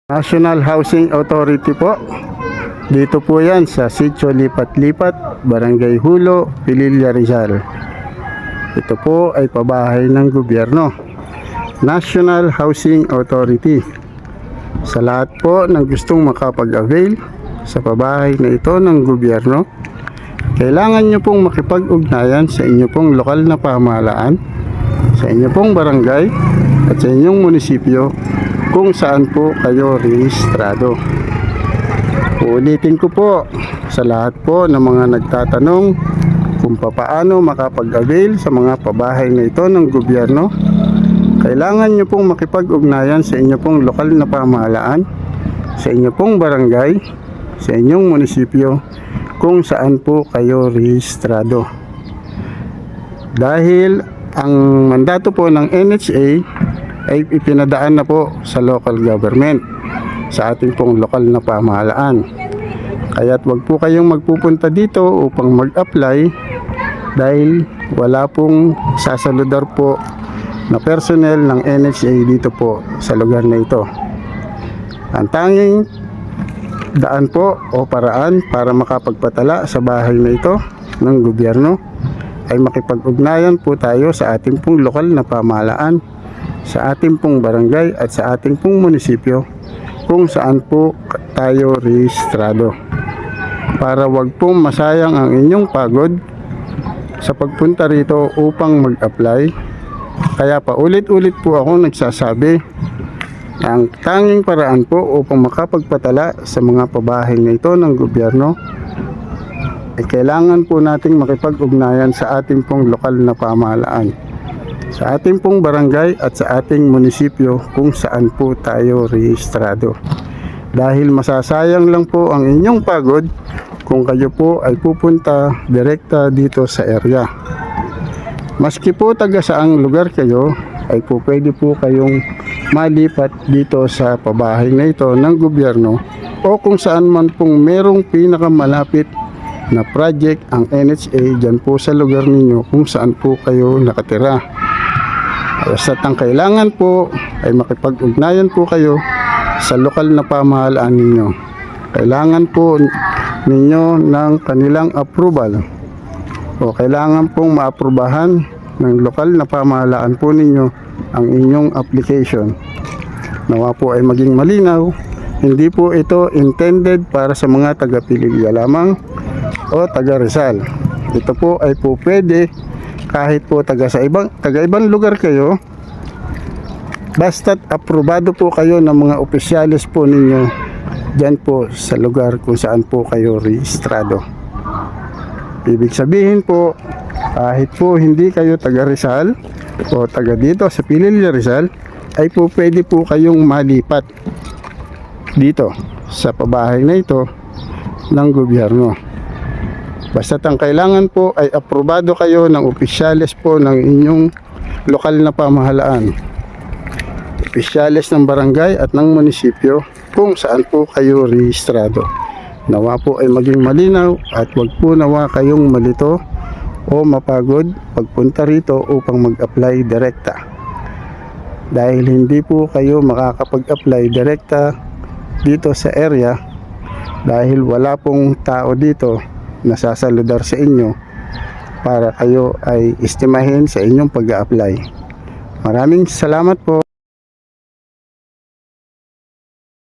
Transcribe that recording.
National Housing Authority po. Dito po yan sa Sitio Lipat-Lipat, Barangay Hulo, Pililla, Rizal. Ito po ay pabahay ng gobyerno. National Housing Authority. Sa lahat po ng gustong makapag-avail sa pabahay na ito ng gobyerno, kailangan nyo pong makipag-ugnayan sa inyo pong lokal na pamahalaan, sa inyo pong barangay at sa inyong munisipyo kung saan po kayo rehistrado. Uulitin ko po sa lahat po ng mga nagtatanong kung paano makapag-avail sa mga pabahay na ito ng gobyerno. Kailangan nyo pong makipag-ugnayan sa inyo pong lokal na pamahalaan, sa inyo pong barangay, sa inyong munisipyo kung saan po kayo rehistrado. Dahil ang mandato po ng NHA ay ipinadaan na po sa local government, sa ating pong lokal na pamahalaan. Kaya't wag po kayong magpupunta dito upang mag-apply dahil wala pong sasaludar po na personnel ng NHA dito po sa lugar na ito. Ang tanging daan po o paraan para makapagpatala sa bahay na ito ng gobyerno ay makipag-ugnayan po tayo sa ating pong lokal na pamahalaan, sa ating pong barangay at sa ating pong munisipyo kung saan po tayo rehistrado, para wag pong masayang ang inyong pagod sa pagpunta rito upang mag-apply. Kaya paulit-ulit po ako nagsasabi, ang tanging paraan po upang makapagpatala sa mga pabahay na ito ng gobyerno ay kailangan po nating makipag-ugnayan sa ating pong lokal na pamahalaan, sa ating pong barangay at sa ating munisipyo kung saan po tayo rehistrado. Dahil masasayang lang po ang inyong pagod kung kayo po ay pupunta direkta dito sa area. Maski po taga saang lugar kayo, ay po pwede po kayong malipat dito sa pabahay na ito ng gobyerno o kung saan man pong merong pinakamalapit na project ang NHA dyan po sa lugar ninyo kung saan po kayo nakatira. Basta't ang kailangan po ay makipag-ugnayan po kayo sa lokal na pamahalaan ninyo. Kailangan po ninyo ng kanilang approval o kailangan pong maaprubahan ng lokal na pamahalaan po ninyo ang inyong application. Nawa po ay maging malinaw, hindi po ito intended para sa mga taga-Pililla lamang o taga Rizal. Ito po ay po pwede kahit po taga ibang lugar kayo, basta't aprobado po kayo ng mga opisyalis po ninyo dyan po sa lugar kung saan po kayo rehistrado. Ibig sabihin po, kahit po hindi kayo taga Rizal o taga dito sa Pililla, Rizal, ay po pwede po kayong malipat dito sa pabahay na ito ng gobyerno. Basta't ang kailangan po ay aprobado kayo ng opisyalis po ng inyong lokal na pamahalaan, opisyalis ng barangay at ng munisipyo kung saan po kayo rehistrado. Nawa po ay maging malinaw at wag po nawa kayong malito o mapagod pagpunta rito upang mag-apply direkta. Dahil hindi po kayo makakapag-apply direkta dito sa area dahil wala pong tao dito na sasaludar sa inyo para kayo ay estimahin sa inyong pag-a-apply. Maraming salamat po.